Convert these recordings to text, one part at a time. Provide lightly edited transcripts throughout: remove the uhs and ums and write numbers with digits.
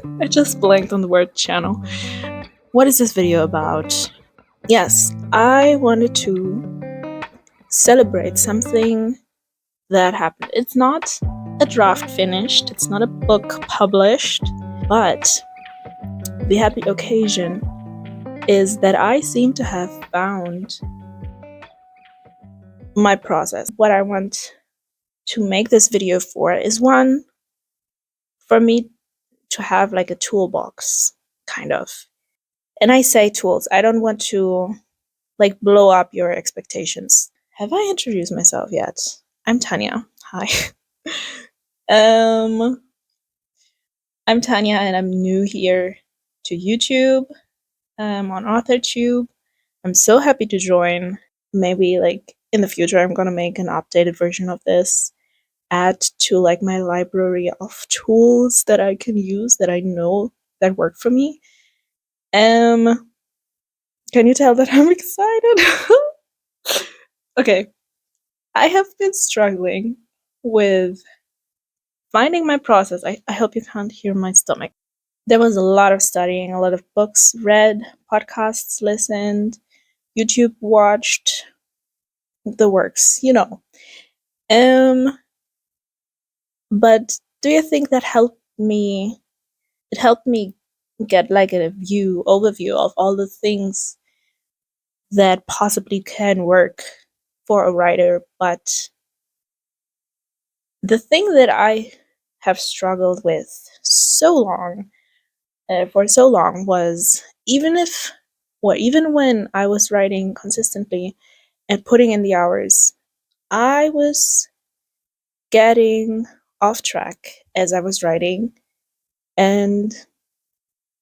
I just blanked on the word channel. What is this video about? Yes, I wanted to celebrate something that happened. It's not a draft finished, it's not a book published, but the happy occasion is that I seem to have found my process. What I want to make this video for is one, for me to have like a toolbox, kind of. And I say tools, I don't want to like blow up your expectations. Have I introduced myself yet? I'm Tanya. Hi. I'm Tanya and I'm new here to YouTube. On AuthorTube. I'm so happy to join. Maybe like in the future I'm gonna make an updated version of this, add to like my library of tools that I can use that I know that work for me. Can you tell that I'm excited? Okay. I have been struggling with finding my process. I hope you can't hear my stomach. There was a lot of studying, a lot of books read, podcasts listened, YouTube watched, the works, you know. But do you think that helped me? It helped me get like a overview of all the things that possibly can work for a writer, but the thing that I have struggled with for so long was even when I was writing consistently and putting in the hours, I was getting off track as I was writing, and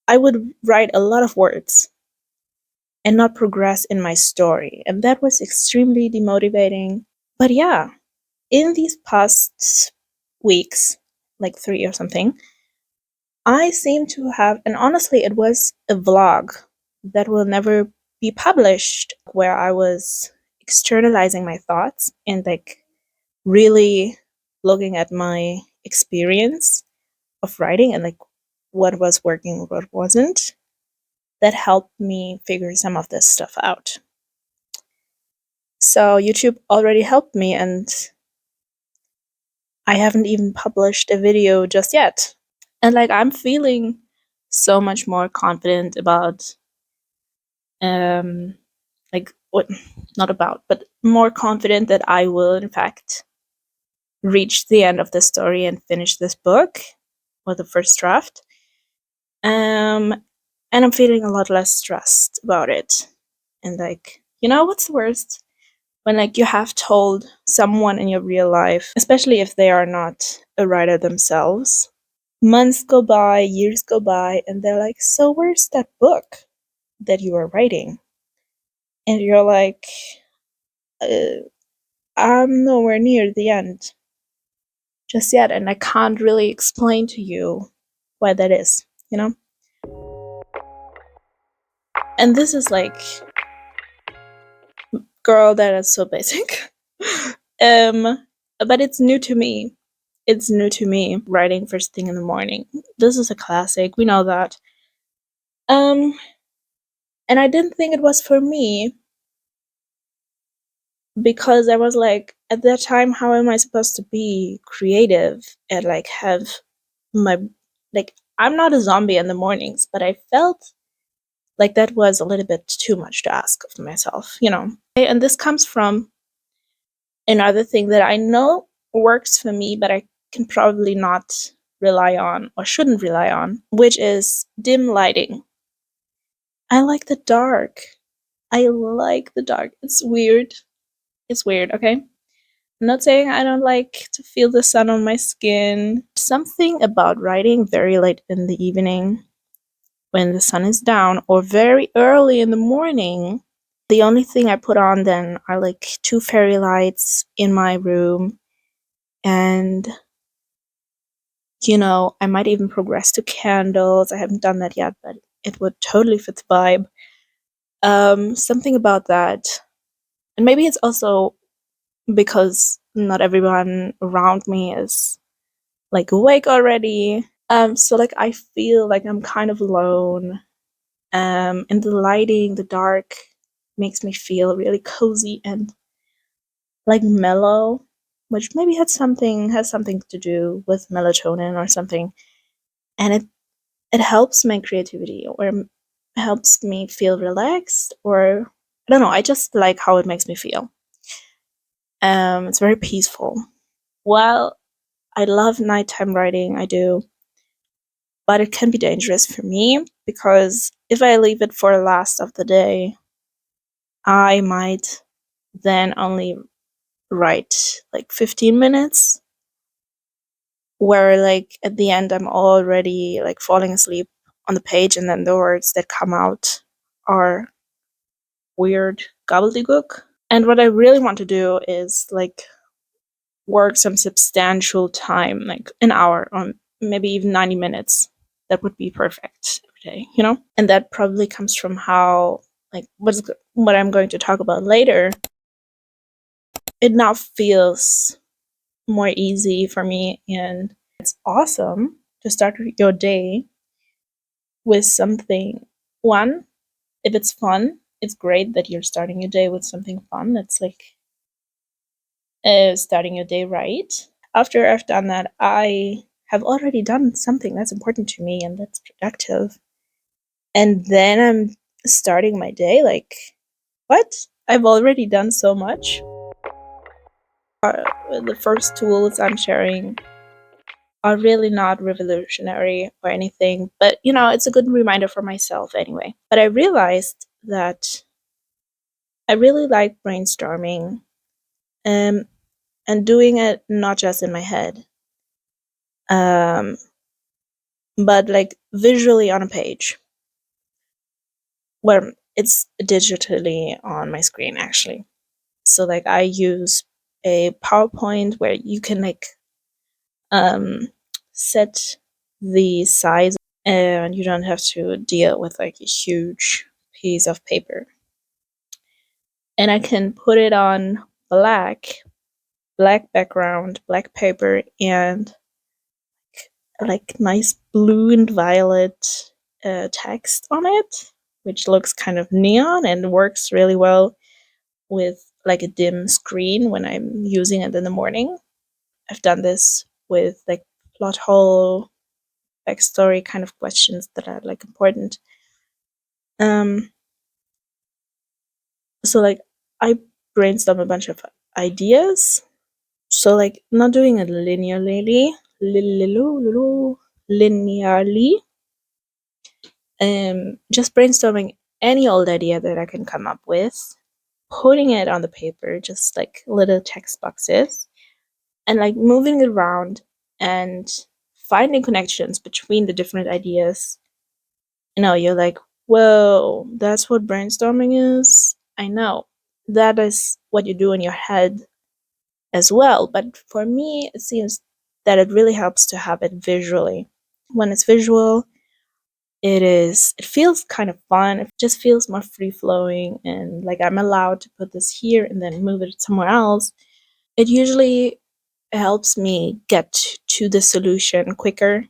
I would write a lot of words and not progress in my story, and that was extremely demotivating. But yeah, in these past weeks, like 3 or something, I seem to have, and honestly, it was a vlog that will never be published, where I was externalizing my thoughts and like really looking at my experience of writing and like what was working, what wasn't. That helped me figure some of this stuff out. So YouTube already helped me, and I haven't even published a video just yet. And like I'm feeling so much more confident about like what not about, but more confident that I will in fact reach the end of the story and finish this book, or the first draft. And I'm feeling a lot less stressed about it. And like, you know what's the worst? When like you have told someone in your real life, especially if they are not a writer themselves, months go by, years go by, and they're like, so where's that book that you are writing? And you're like, I'm nowhere near the end just yet, and I can't really explain to you why that is, you know? And this is like, girl, that is so basic. But it's new to me. It's new to me, writing first thing in the morning. This is a classic, we know that. And I didn't think it was for me, because I was like, at that time, how am I supposed to be creative and like have my, like, I'm not a zombie in the mornings, but I felt like that was a little bit too much to ask of myself, you know? And this comes from another thing that I know works for me, but I can probably not rely on or shouldn't rely on, which is dim lighting. I like the dark. I like the dark. It's weird. It's weird, okay? I'm not saying I don't like to feel the sun on my skin. Something about writing very late in the evening when the sun is down, or very early in the morning. The only thing I put on then are like 2 fairy lights in my room, and you know, I might even progress to candles. I haven't done that yet, but it would totally fit the vibe. Something about that. And maybe it's also because not everyone around me is like awake already. So like I feel like I'm kind of alone. And the lighting, the dark makes me feel really cozy and like mellow, which maybe has something to do with melatonin or something. And it helps my creativity or helps me feel relaxed, or I don't know, I just like how it makes me feel. It's very peaceful. Well, I love nighttime writing, I do, but it can be dangerous for me because if I leave it for the last of the day, I might then only write like 15 minutes, where like at the end I'm already like falling asleep on the page, and then the words that come out are weird gobbledygook. And what I really want to do is like work some substantial time, like an hour or maybe even 90 minutes. That would be perfect every day, you know? And that probably comes from how, like, what I'm going to talk about later. It now feels more easy for me, and it's awesome to start your day with something. One, if it's fun, it's great that you're starting your day with something fun. It's like starting your day right. After I've done that, I have already done something that's important to me and that's productive. And then I'm starting my day like, what? I've already done so much. The first tools I'm sharing are really not revolutionary or anything, but you know, it's a good reminder for myself anyway. But I realized that I really like brainstorming, um, and doing it not just in my head, um, but like visually on a page, where it's digitally on my screen actually. So like I use a PowerPoint where you can like um, set the size, and you don't have to deal with like a huge piece of paper. And I can put it on black background, black paper, and like nice blue and violet text on it, which looks kind of neon and works really well with like a dim screen when I'm using it in the morning. I've done this with like plot hole, backstory kind of questions that are like important. Um, so like I brainstorm a bunch of ideas. So like not doing it linearly, linearly. Just brainstorming any old idea that I can come up with, putting it on the paper, just like little text boxes, and like moving it around and finding connections between the different ideas. You know, you're like, whoa, that's what brainstorming is? I know. That is what you do in your head as well. But for me, it seems that it really helps to have it visually. When it's visual, it feels kind of fun. It just feels more free flowing, and like I'm allowed to put this here and then move it somewhere else. It usually helps me get to the solution quicker.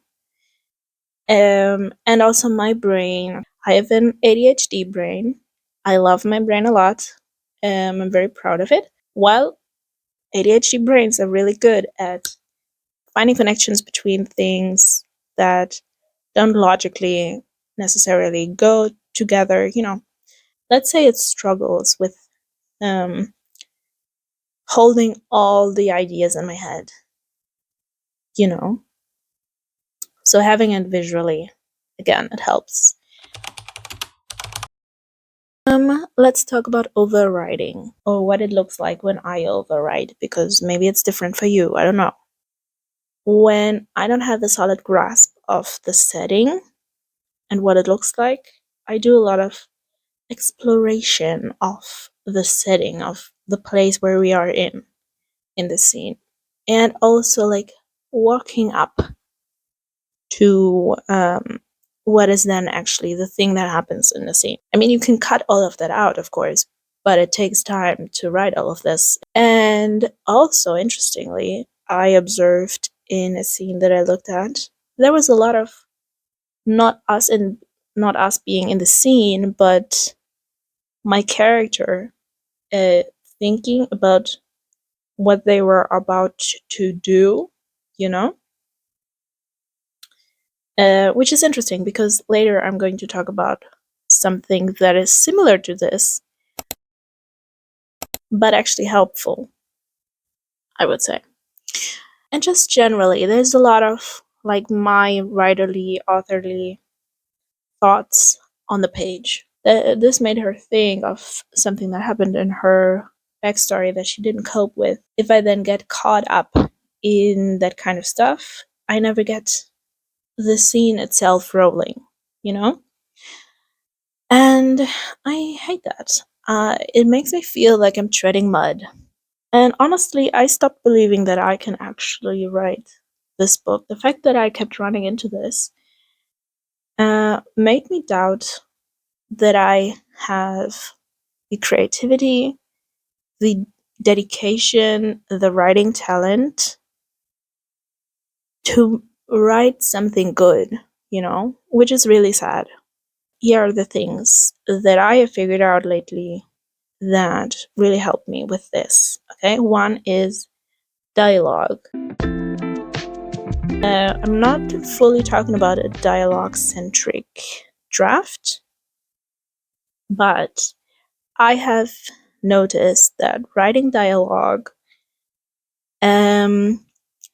And also my brain. I have an ADHD brain. I love my brain a lot. I'm very proud of it. While ADHD brains are really good at finding connections between things that don't logically necessarily go together, you know. Let's say it struggles with um, holding all the ideas in my head, you know. So having it visually, again, it helps. Let's talk about overwriting, or what it looks like when I overwrite, because maybe it's different for you. I don't know. When I don't have a solid grasp of the setting and what it looks like, I do a lot of exploration of the setting of the place where we are in the scene, and also like walking up to what is then actually the thing that happens in the scene. I mean, you can cut all of that out, of course, but it takes time to write all of this. And also, interestingly, I observed in a scene that I looked at there was a lot of not us and not us being in the scene, but my character uh, thinking about what they were about to do, you know? Which is interesting because later I'm going to talk about something that is similar to this, but actually helpful, I would say. And just generally, there's a lot of like my writerly, authorly thoughts on the page. This made her think of something that happened in her backstory that she didn't cope with. If I then get caught up in that kind of stuff, I never get the scene itself rolling, you know? And I hate that. It makes me feel like I'm treading mud. And honestly, I stopped believing that I can actually write this book. The fact that I kept running into this made me doubt that I have the creativity, the dedication, the writing talent to write something good, you know, which is really sad. Here are the things that I have figured out lately that really helped me with this. Okay, one is dialogue. I'm not fully talking about a dialogue centric draft, but I have noticed that writing dialogue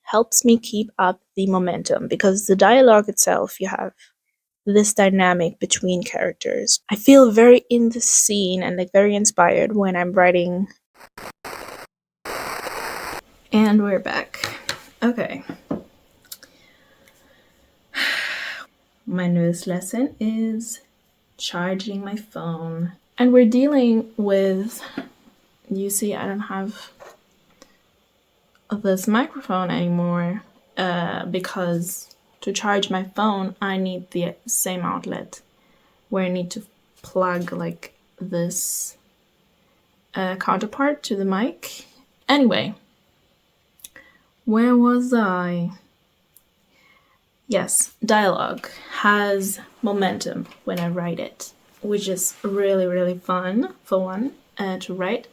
helps me keep up the momentum because the dialogue itself, you have this dynamic between characters. I feel very in the scene and like very inspired when I'm writing. And we're back. Okay. My newest lesson is charging my phone. And we're dealing with, you see, I don't have this microphone anymore because to charge my phone, I need the same outlet where I need to plug like this counterpart to the mic. Anyway, where was I? Yes, dialogue has momentum when I write it, which is really, really fun, for one, to write.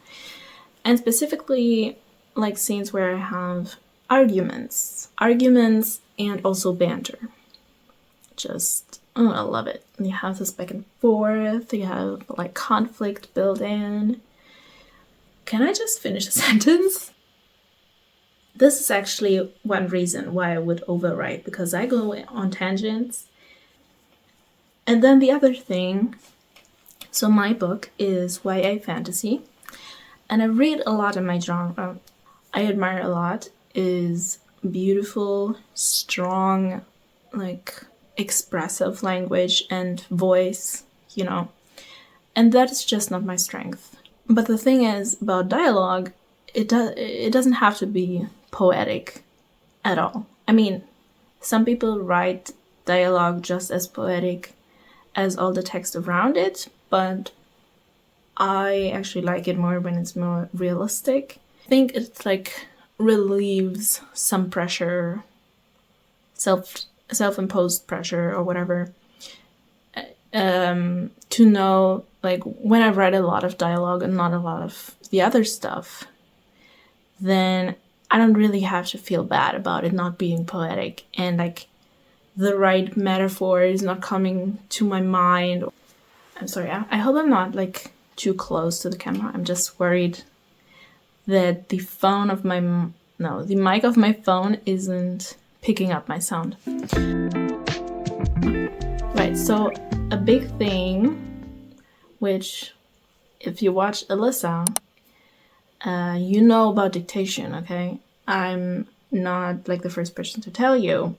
And specifically, like scenes where I have arguments and also banter. Just, oh, I love it. You have this back and forth, you have like conflict built in. Can I just finish a sentence? This is actually one reason why I would overwrite, because I go on tangents. And then the other thing, so my book is YA fantasy, and I read a lot in my genre. I admire a lot is beautiful, strong, like expressive language and voice, you know. And that is just not my strength. But the thing is about dialogue, it doesn't have to be poetic at all. I mean, some people write dialogue just as poetic as all the text around it, but I actually like it more when it's more realistic. I think it's like relieves some pressure, self-imposed pressure or whatever, to know, like, when I write a lot of dialogue and not a lot of the other stuff, then I don't really have to feel bad about it not being poetic and like the right metaphor is not coming to my mind. I'm sorry, I hope I'm not like too close to the camera. I'm just worried that the mic of my phone isn't picking up my sound. Right, so a big thing, which if you watch Alyssa, you know about dictation, okay? I'm not like the first person to tell you.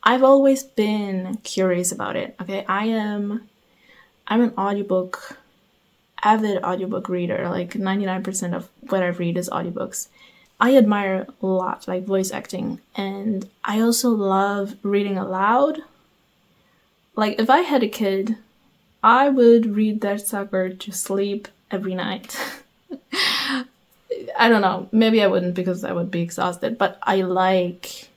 I've always been curious about it, okay? I'm an avid audiobook reader. Like 99% of what I read is audiobooks. I admire a lot, like voice acting, and I also love reading aloud. Like if I had a kid, I would read that sucker to sleep every night. I don't know, maybe I wouldn't because I would be exhausted, but I like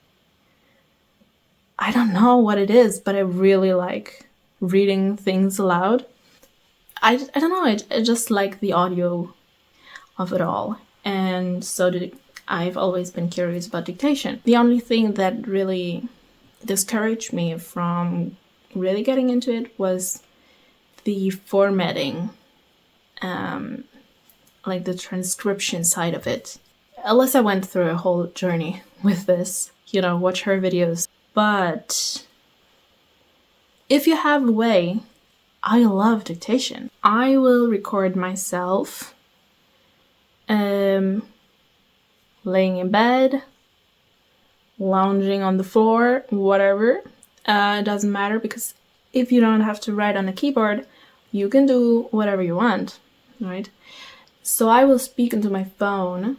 I don't know what it is, but I really like reading things aloud. I don't know, I just like the audio of it all. And so I've always been curious about dictation. The only thing that really discouraged me from really getting into it was the formatting, like the transcription side of it. Alyssa went through a whole journey with this, watch her videos. But if you have a way, I love dictation. I will record myself laying in bed, lounging on the floor, whatever. It doesn't matter, because if you don't have to write on a keyboard, you can do whatever you want, right? So I will speak into my phone.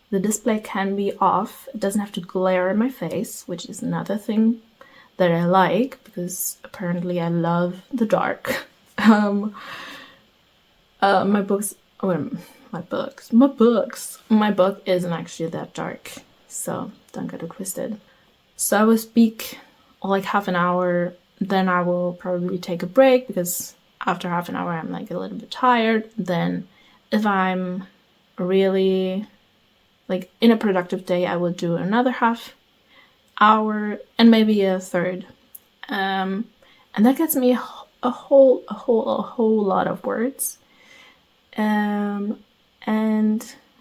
The display can be off. It doesn't have to glare in my face, which is another thing that I like, because apparently I love the dark. My book isn't actually that dark, so don't get it twisted. So I will speak like half an hour, then I will probably take a break, because after half an hour I'm like a little bit tired. Then if I'm really like in a productive day, I will do another half hour and maybe a third, and that gets me a whole lot of words. And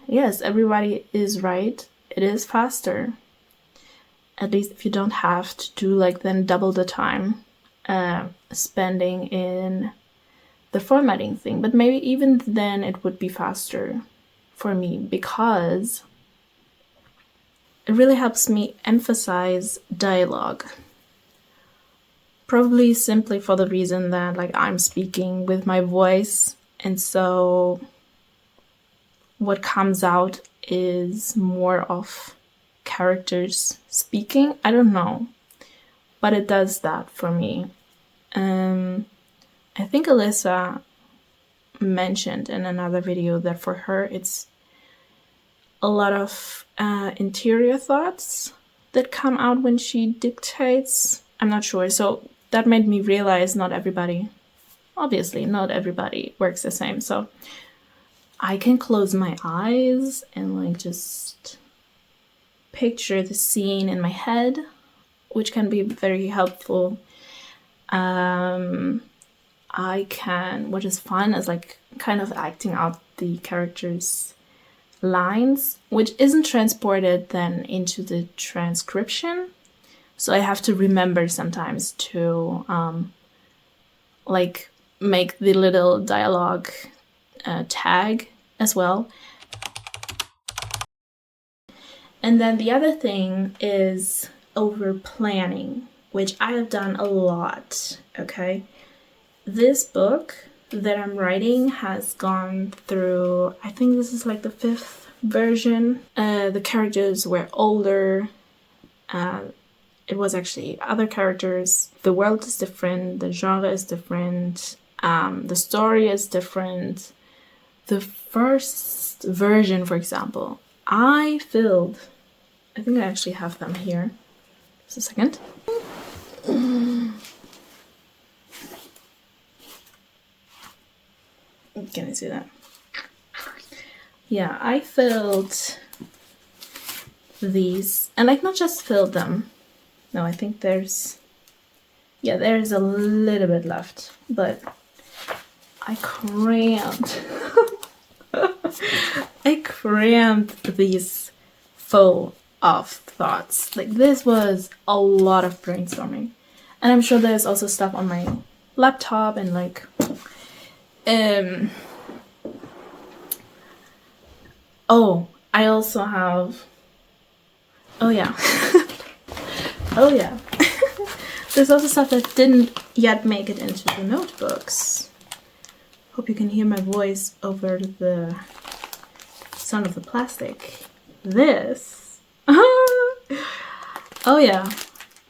yes, everybody is right, it is faster, at least if you don't have to do like then double the time spending in the formatting thing. But maybe even then it would be faster for me, because it really helps me emphasize dialogue. Probably simply for the reason that like I'm speaking with my voice, and so what comes out is more of characters speaking. I don't know, but it does that for me. I think Alyssa mentioned in another video that for her it's a lot of interior thoughts that come out when she dictates. I'm not sure. So that made me realize not everybody works the same. So I can close my eyes and like just picture the scene in my head, which can be very helpful. What is fun is like kind of acting out the characters' lines, which isn't transported then into the transcription. So I have to remember sometimes to like make the little dialogue tag as well. And then the other thing is overplanning, which I have done a lot, okay? This book that I'm writing has gone through, I think this is like the 5th version. The characters were older. It was actually other characters. The world is different. The genre is different. The story is different. The first version, for example, I think I actually have them here. Just a second. Can you see that? Yeah, I filled these, and like not just filled them. No, I think there's a little bit left, but I crammed these full of thoughts. Like this was a lot of brainstorming, and I'm sure there's also stuff on my laptop and like I also have oh yeah there's also stuff that didn't yet make it into the notebooks. Hope you can hear my voice over the sound of the plastic. This oh yeah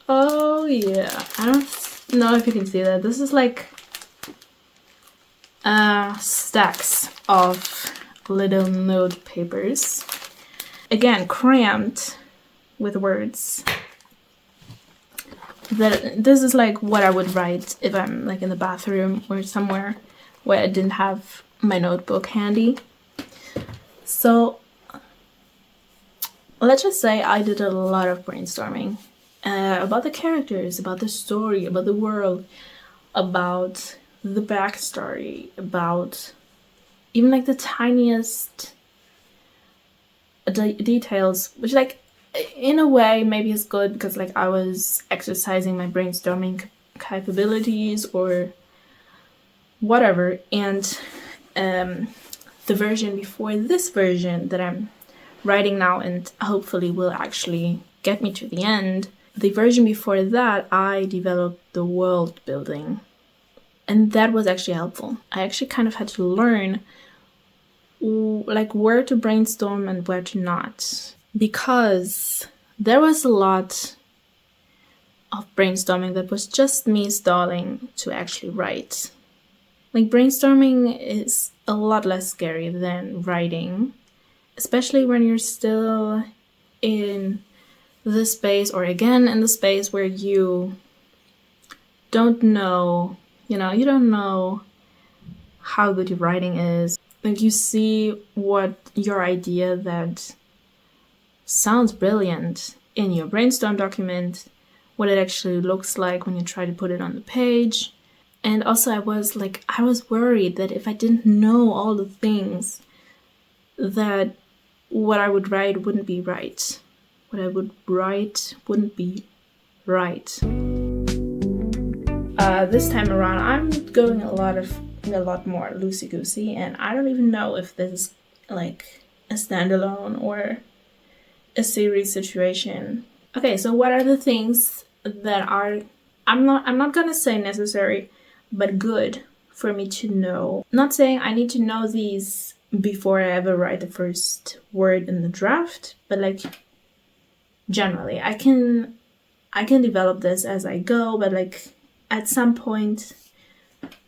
I don't know if you can see that. This is like stacks of little note papers, again crammed with words. that this is like what I would write if I'm like in the bathroom or somewhere where I didn't have my notebook handy. So let's just say I did a lot of brainstorming about the characters, about the story, about the world, about the backstory, about even like the tiniest details, which like in a way maybe is good because like I was exercising my brainstorming capabilities or whatever. And the version before this version that I'm writing now and hopefully will actually get me to the end, the version before that I developed the world building, and that was actually helpful. I actually kind of had to learn like where to brainstorm and where to not, because there was a lot of brainstorming that was just me stalling to actually write. Like brainstorming is a lot less scary than writing, especially when you're still in the space, or again in the space where you don't know, you don't know how good your writing is. Like you see what your idea that sounds brilliant in your brainstorm document, what it actually looks like when you try to put it on the page. And also I was worried that if I didn't know all the things, that what I would write wouldn't be right. What I would write wouldn't be right. This time around, I'm going a lot more loosey-goosey, and I don't even know if this is like a standalone or a series situation. Okay, so what are the things that are, I'm not gonna say necessary, but good for me to know. I'm not saying I need to know these before I ever write the first word in the draft, but like generally I can develop this as I go, but like at some point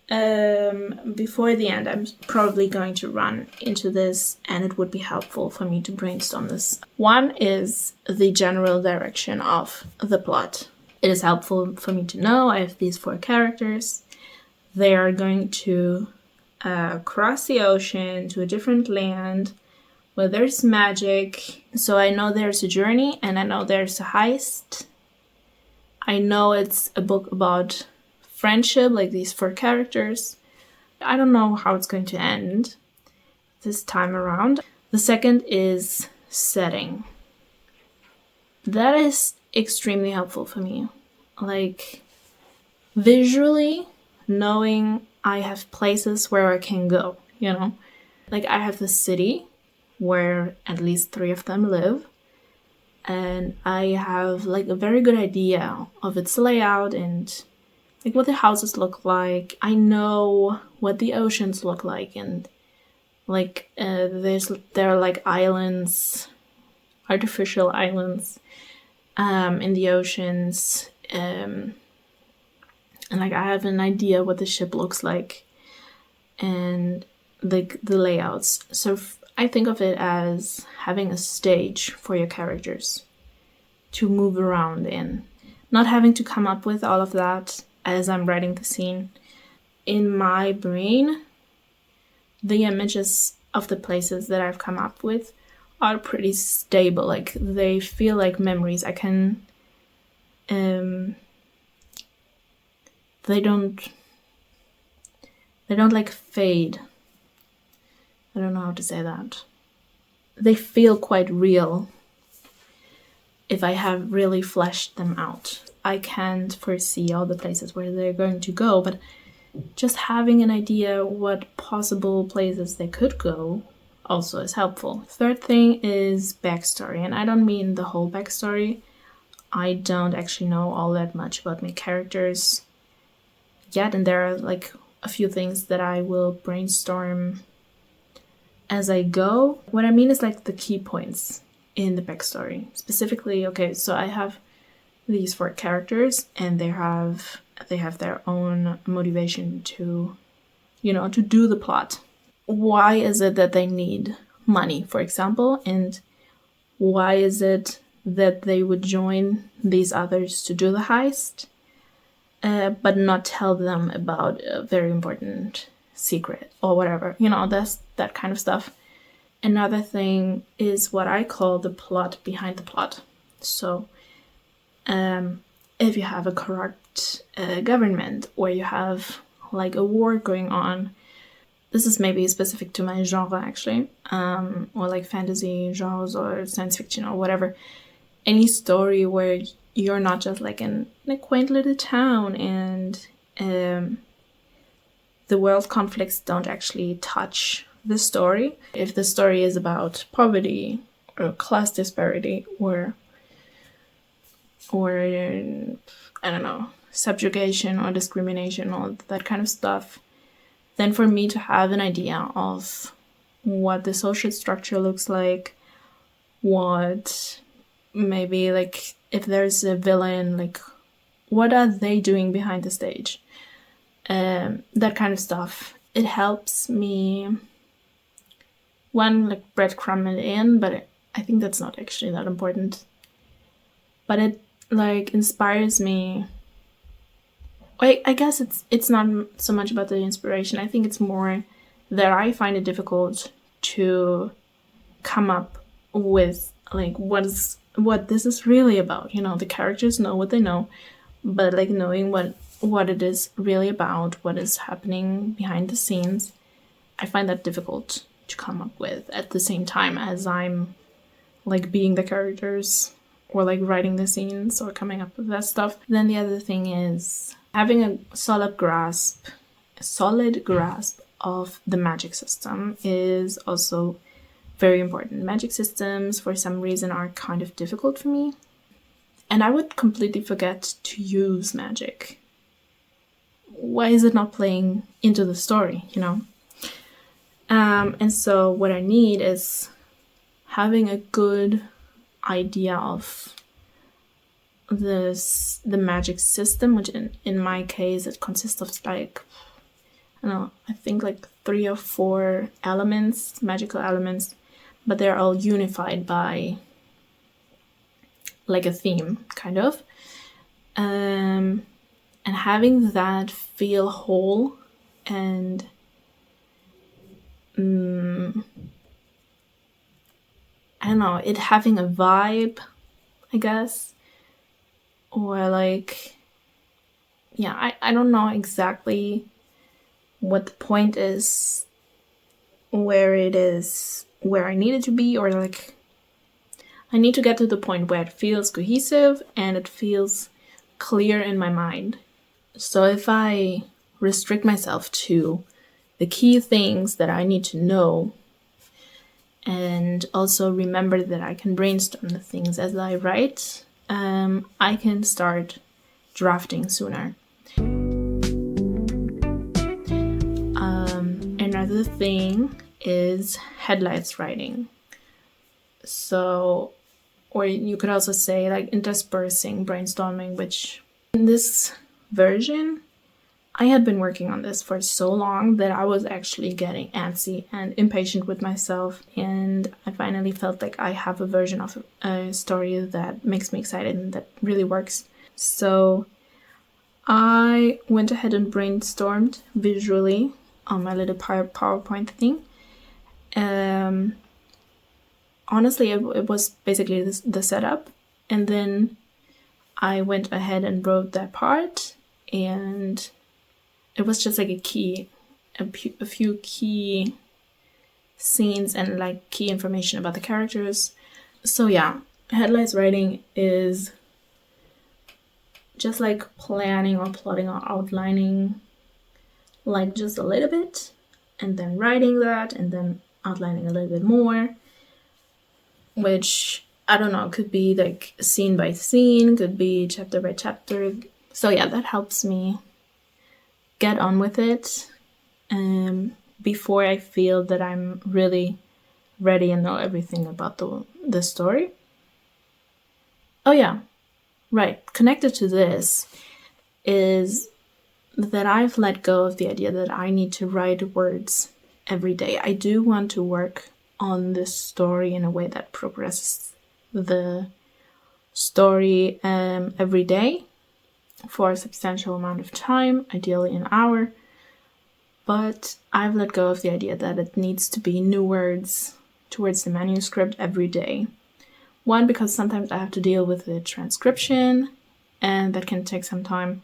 before the end I'm probably going to run into this, and it would be helpful for me to brainstorm this. One is the general direction of the plot. It is helpful for me to know I have these 4 characters. They are going to cross the ocean to a different land where there's magic. So I know there's a journey, and I know there's a heist. I know it's a book about friendship, like these 4 characters. I don't know how it's going to end this time around. The second is setting. That is extremely helpful for me. Like visually knowing I have places where I can go, Like I have the city where at least 3 of them live, and I have like a very good idea of its layout and like what the houses look like. I know what the oceans look like, and like there are like islands, artificial islands in the oceans, and like I have an idea what the ship looks like and like the layouts. So I think of it as having a stage for your characters to move around in, not having to come up with all of that as I'm writing the scene. In my brain, the images of the places that I've come up with are pretty stable. Like they feel like memories. I can they don't like fade. I don't know how to say that. They feel quite real if I have really fleshed them out. I can't foresee all the places where they're going to go, but just having an idea what possible places they could go also is helpful. Third thing is backstory, and I don't mean the whole backstory. I don't actually know all that much about my characters yet, and there are like a few things that I will brainstorm as I go. What I mean is like the key points in the backstory. Specifically, okay, so I have these 4 characters, and they have their own motivation to, to do the plot. Why is it that they need money, for example, and why is it that they would join these others to do the heist, but not tell them about a very important secret or whatever. That's that kind of stuff. Another thing is what I call the plot behind the plot. So if you have a corrupt government, or you have like a war going on, this is maybe specific to my genre actually, or like fantasy genres or science fiction or whatever. Any story where you're not just like in a quaint little town and the world conflicts don't actually touch the story. If the story is about poverty or class disparity or I don't know, subjugation or discrimination or that kind of stuff, then for me to have an idea of what the social structure looks like, what maybe like if there's a villain, like what are they doing behind the stage, that kind of stuff, it helps me like breadcrumb it in, but I think that's not actually that important. But it like inspires me. I guess it's not so much about the inspiration. I think it's more that I find it difficult to come up with like what this is really about. The characters know what they know, but like knowing what it is really about, what is happening behind the scenes, I find that difficult to come up with at the same time as I'm like being the characters or like writing the scenes or coming up with that stuff. Then the other thing is having a solid grasp of the magic system is also very important. Magic systems for some reason are kind of difficult for me, and I would completely forget to use magic. Why is it not playing into the story, and so what I need is having a good idea of the magic system, which in my case it consists of like I think like 3 or 4 elements, magical elements, but they're all unified by like a theme kind of, and having that feel whole and I don't know, it having a vibe, I guess, or like, yeah, I don't know exactly what the point is, where it is, where I need it to be, or like, I need to get to the point where it feels cohesive and it feels clear in my mind. So if I restrict myself to the key things that I need to know, and also remember that I can brainstorm the things as I write, I can start drafting sooner. Another thing is headlights writing. So, or you could also say like interspersing brainstorming, which in this version, I had been working on this for so long that I was actually getting antsy and impatient with myself, and I finally felt like I have a version of a story that makes me excited and that really works. So I went ahead and brainstormed visually on my little PowerPoint thing. Honestly, it was basically the setup, and then I went ahead and wrote that part, and it was just like a few key scenes and like key information about the characters. So yeah, headlights writing is just like planning or plotting or outlining like just a little bit, and then writing that, and then outlining a little bit more, which I don't know, could be like scene by scene, could be chapter by chapter. So yeah, that helps me get on with it before I feel that I'm really ready and know everything about the story. Oh yeah, right. Connected to this is that I've let go of the idea that I need to write words every day. I do want to work on this story in a way that progresses the story every day for a substantial amount of time, ideally an hour. But I've let go of the idea that it needs to be new words towards the manuscript every day. One, because sometimes I have to deal with the transcription, and that can take some time.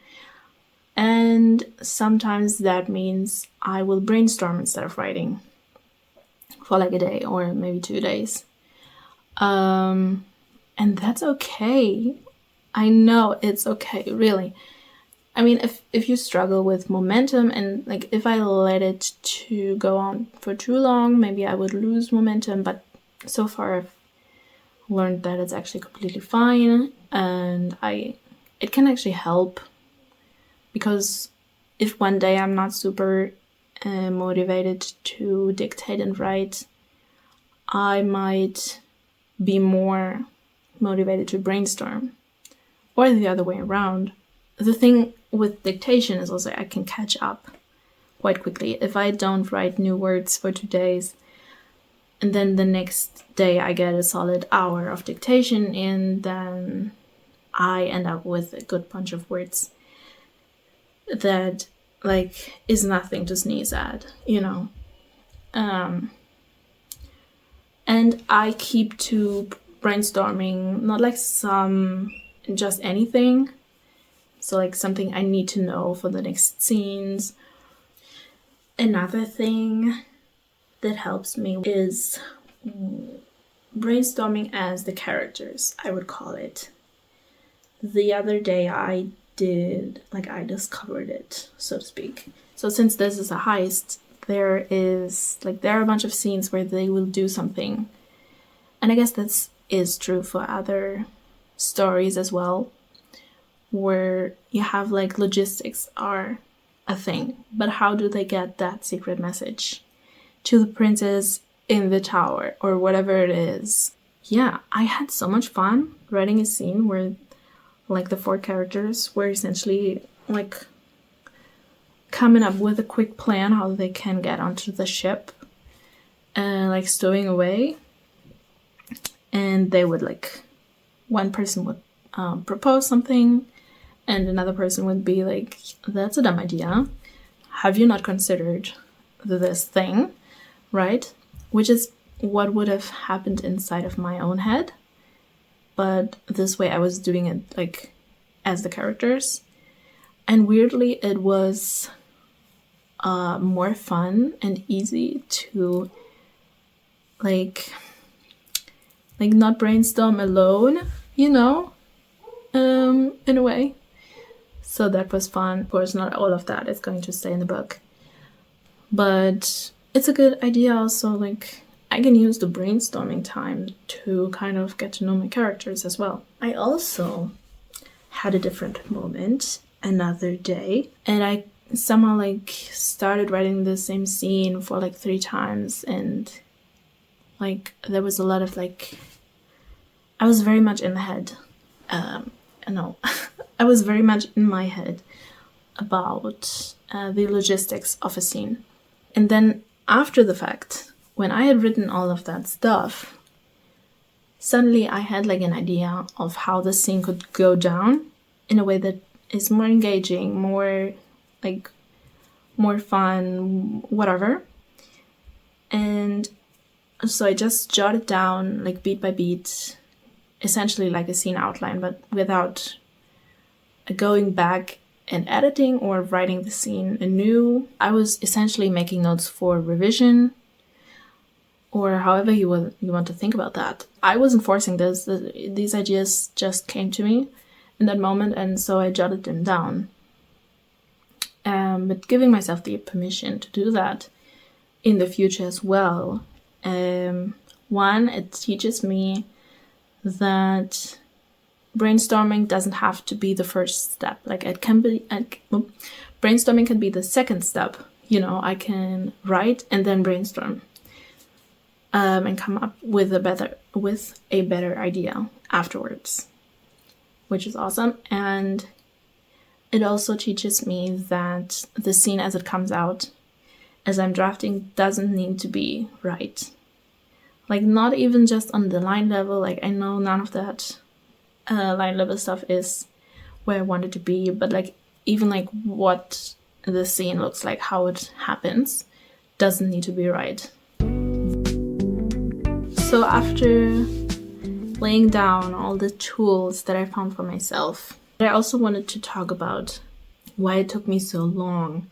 And sometimes that means I will brainstorm instead of writing for like a day or maybe 2 days. And that's okay. I know it's okay, really. I mean, if you struggle with momentum, and like if I let it to go on for too long, maybe I would lose momentum. But so far I've learned that it's actually completely fine, and it can actually help, because if one day I'm not super motivated to dictate and write, I might be more motivated to brainstorm, or the other way around. The thing with dictation is also I can catch up quite quickly. If I don't write new words for 2 days, and then the next day I get a solid hour of dictation in, then I end up with a good bunch of words that like is nothing to sneeze at, you know. And I keep to brainstorming, not like just anything. So like something I need to know for the next scenes. Another thing that helps me is brainstorming as the characters, I would call it. The other day I discovered it, so to speak. So since this is a heist, there are a bunch of scenes where they will do something. And I guess that is true for other stories as well, where you have like logistics are a thing, but how do they get that secret message to the princess in the tower or whatever it is? Yeah, I had so much fun writing a scene where like the 4 characters were essentially like coming up with a quick plan how they can get onto the ship and like stowing away. And they would like, one person would propose something, and another person would be like, that's a dumb idea. Have you not considered this thing, right? Which is what would have happened inside of my own head. But this way I was doing it like as the characters. And weirdly, it was more fun and easy to like not brainstorm alone, you know, in a way. So that was fun. Of course, not all of that is going to stay in the book, but it's a good idea also. Like I can use the brainstorming time to kind of get to know my characters as well. I also had a different moment another day, and I somehow like started writing the same scene for like 3 times, and like there was a lot of like, I was very much in the head. I was very much in my head about the logistics of a scene. And then after the fact, when I had written all of that stuff, suddenly I had like an idea of how the scene could go down in a way that is more engaging, more fun, whatever. And so I just jotted down like beat by beat, essentially like a scene outline, but without going back and editing or writing the scene anew. I was essentially making notes for revision, or however you want to think about that. I wasn't forcing this. These ideas just came to me in that moment, and so I jotted them down. But giving myself the permission to do that in the future as well. One, it teaches me that brainstorming doesn't have to be the first step. Like it can be, brainstorming can be the second step. You know, I can write and then brainstorm, and come up with a better idea afterwards, which is awesome. And it also teaches me that the scene as it comes out, as I'm drafting, doesn't need to be right. Like not even just on the line level. Like I know none of that line level stuff is where I want it to be, but like even like what the scene looks like, how it happens, doesn't need to be right. So after laying down all the tools that I found for myself, I also wanted to talk about why it took me so long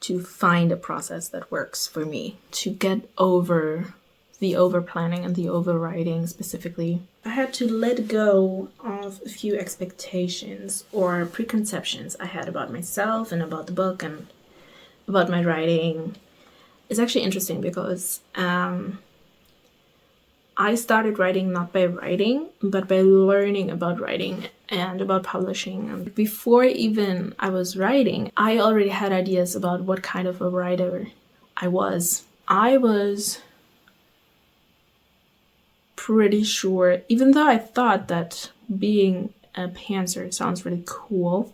to find a process that works for me, to get over the overplanning and the overwriting specifically. I had to let go of a few expectations or preconceptions I had about myself and about the book and about my writing. It's actually interesting because I started writing not by writing, but by learning about writing and about publishing. And before even I was writing, I already had ideas about what kind of a writer I was. I was pretty sure, even though I thought that being a pantser sounds really cool,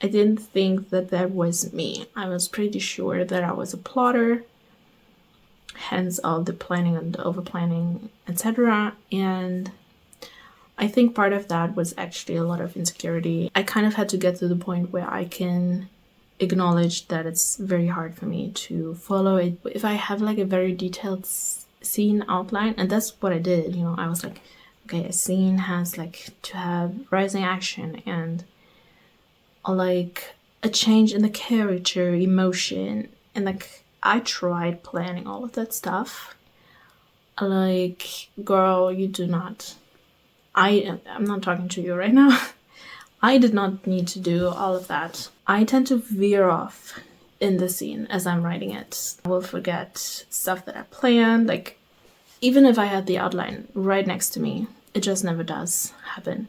I didn't think that that was me. I was pretty sure that I was a plotter, hence all the planning and the overplanning, etc. And I think part of that was actually a lot of insecurity. I kind of had to get to the point where I can acknowledge that it's very hard for me to follow it. If I have like a very detailed scene outline, and that's what I did, you know, I was like, okay, a scene has like to have rising action and like a change in the character, emotion, and like I tried planning all of that stuff. Like, girl, you do not. I'm not talking to you right now. I did not need to do all of that. I tend to veer off in the scene as I'm writing it. I will forget stuff that I planned. Like, even if I had the outline right next to me, it just never does happen.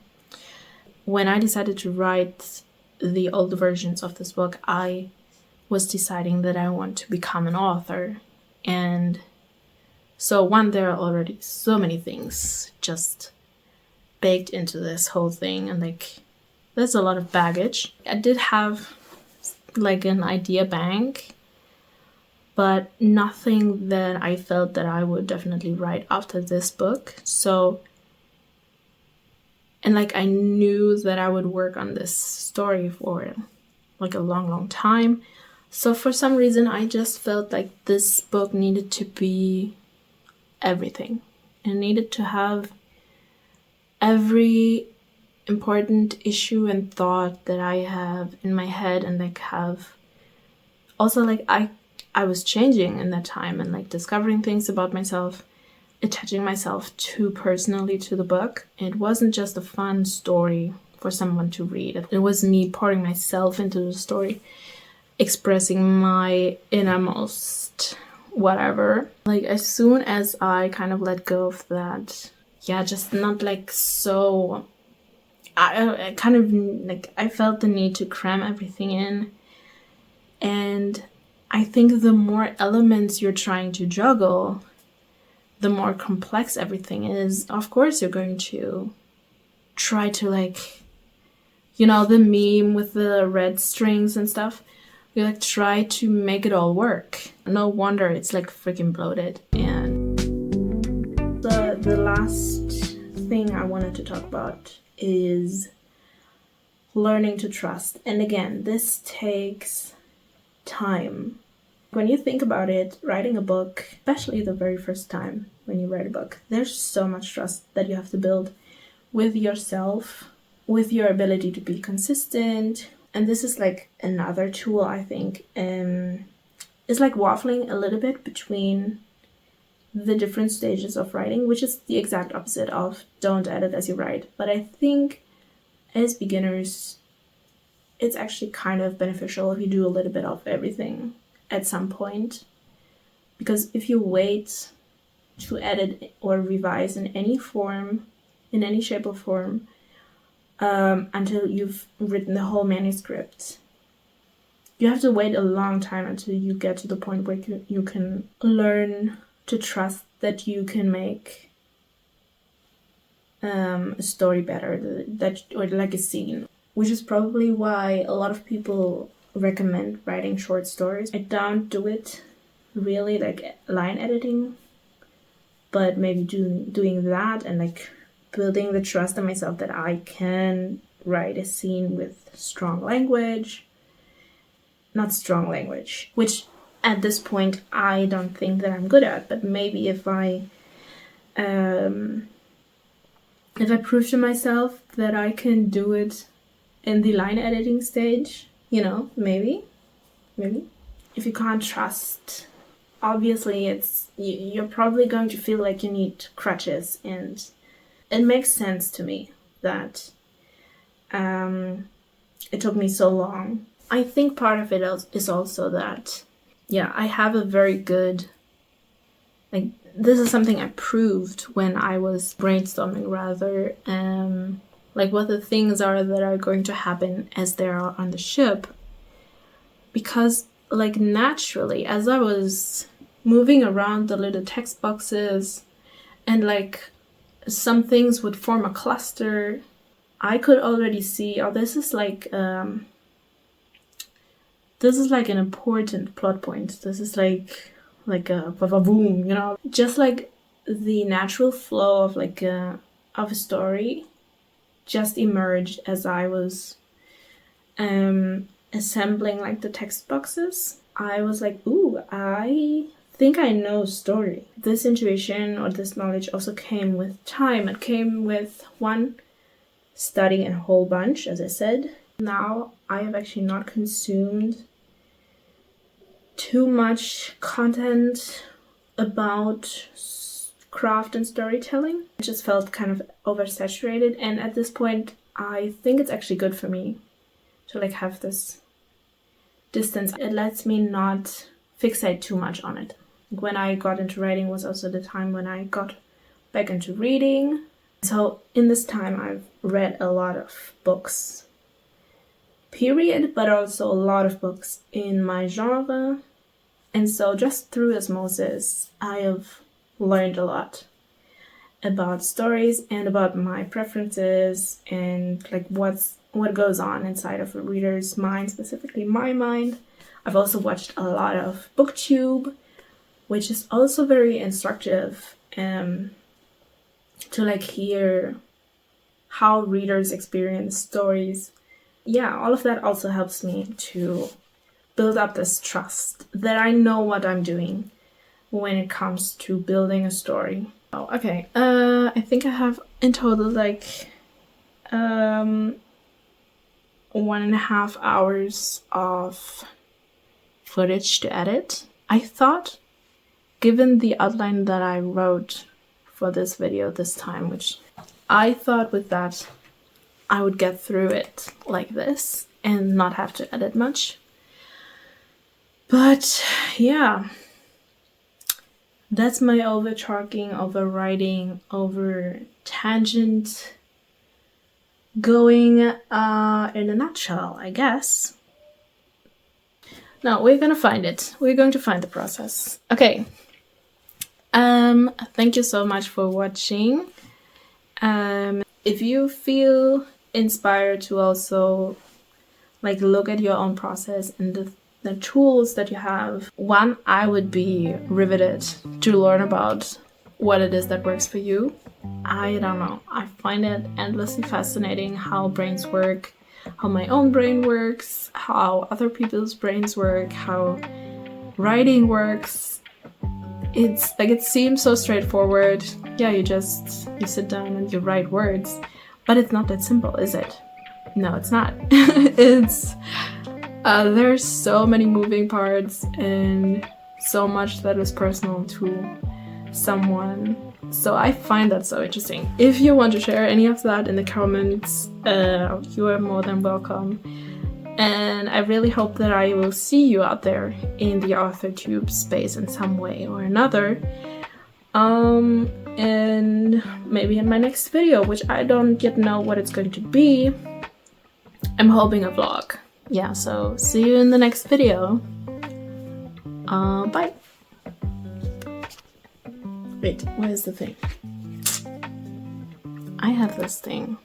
When I decided to write the older versions of this book, I was deciding that I want to become an author. And so there are already so many things just baked into this whole thing, and like there's a lot of baggage. I did have like an idea bank, but nothing that I felt that I would definitely write after this book. So, and like I knew that I would work on this story for like a long time. So for some reason I just felt like this book needed to be everything. It needed to have every important issue and thought that I have in my head, and like have also like I was changing in that time and like discovering things about myself, attaching myself too personally to the book. It wasn't just a fun story for someone to read. It was me pouring myself into the story, expressing my innermost whatever. Like as soon as I kind of let go of that, just not like so, I kind of like I felt the need to cram everything in. And I think the more elements you're trying to juggle, the more complex everything is. Of course you're going to try to like, you know, the meme with the red strings and stuff. We like try to make it all work. No wonder it's like freaking bloated. And the last thing I wanted to talk about is learning to trust. And again, this takes time. When you think about it, writing a book, especially the very first time when you write a book, there's so much trust that you have to build with yourself, with your ability to be consistent. And this is like another tool, I think. It's like waffling a little bit between the different stages of writing, which is the exact opposite of don't edit as you write. But I think as beginners, it's actually kind of beneficial if you do a little bit of everything at some point. Because if you wait to edit or revise in any form, in any shape or form, until you've written the whole manuscript, you have to wait a long time until you get to the point where you can learn to trust that you can make a story better, or like a scene, which is probably why a lot of people recommend writing short stories. I don't do it really like line editing, but maybe doing that and like building the trust in myself that I can write a scene with strong language, not strong language, which at this point I don't think that I'm good at, but maybe if I prove to myself that I can do it in the line editing stage, you know, maybe. If you can't trust, obviously you're probably going to feel like you need crutches, and it makes sense to me that it took me so long. I think part of it is also that, yeah, I have a very good, like, this is something I proved when I was brainstorming rather, like what the things are that are going to happen as they are on the ship. Because, like, naturally, as I was moving around the little text boxes and, like, some things would form a cluster, I could already see, oh, this is like an important plot point. This is like a boom, you know? Just like the natural flow of of a story just emerged as I was assembling like the text boxes. I was like, ooh, I think I know story. This intuition or this knowledge also came with time. It came with studying a whole bunch, as I said. Now I have actually not consumed too much content about craft and storytelling. I just felt kind of oversaturated, and at this point I think it's actually good for me to like have this distance. It lets me not fixate too much on it. When I got into writing was also the time when I got back into reading. So in this time I've read a lot of books, period, but also a lot of books in my genre. And so just through osmosis, I have learned a lot about stories and about my preferences and like what goes on inside of a reader's mind, specifically my mind. I've also watched a lot of BookTube, which is also very instructive to like hear how readers experience stories. Yeah, all of that also helps me to build up this trust that I know what I'm doing when it comes to building a story. Oh, okay. I think I have in total like 1.5 hours of footage to edit. I thought, given the outline that I wrote for this video this time, which I thought with that I would get through it like this and not have to edit much. But yeah, that's my over-talking, over-writing, over-tangent going in a nutshell, I guess. No, we're gonna find it. We're going to find the process. Okay. Thank you so much for watching. If you feel inspired to also like look at your own process and the tools that you have, one, I would be riveted to learn about what it is that works for you. I don't know. I find it endlessly fascinating how brains work, how my own brain works, how other people's brains work, how writing works. It's like, it seems so straightforward. Yeah, you sit down and you write words, but it's not that simple, is it? No, it's not. It's there's so many moving parts and so much that is personal to someone. So I find that so interesting. If you want to share any of that in the comments, you are more than welcome. And I really hope that I will see you out there in the AuthorTube space in some way or another. And maybe in my next video, which I don't yet know what it's going to be. I'm hoping a vlog. Yeah, so see you in the next video. Bye. Wait, where's the thing? I have this thing,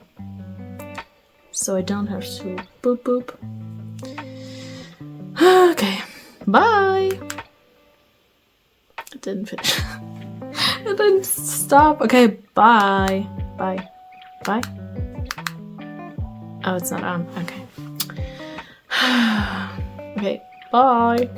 so I don't have to boop boop. Okay, bye. It didn't finish. It didn't stop. Okay, bye. Bye. Bye. Oh, it's not on. Okay. Okay, bye.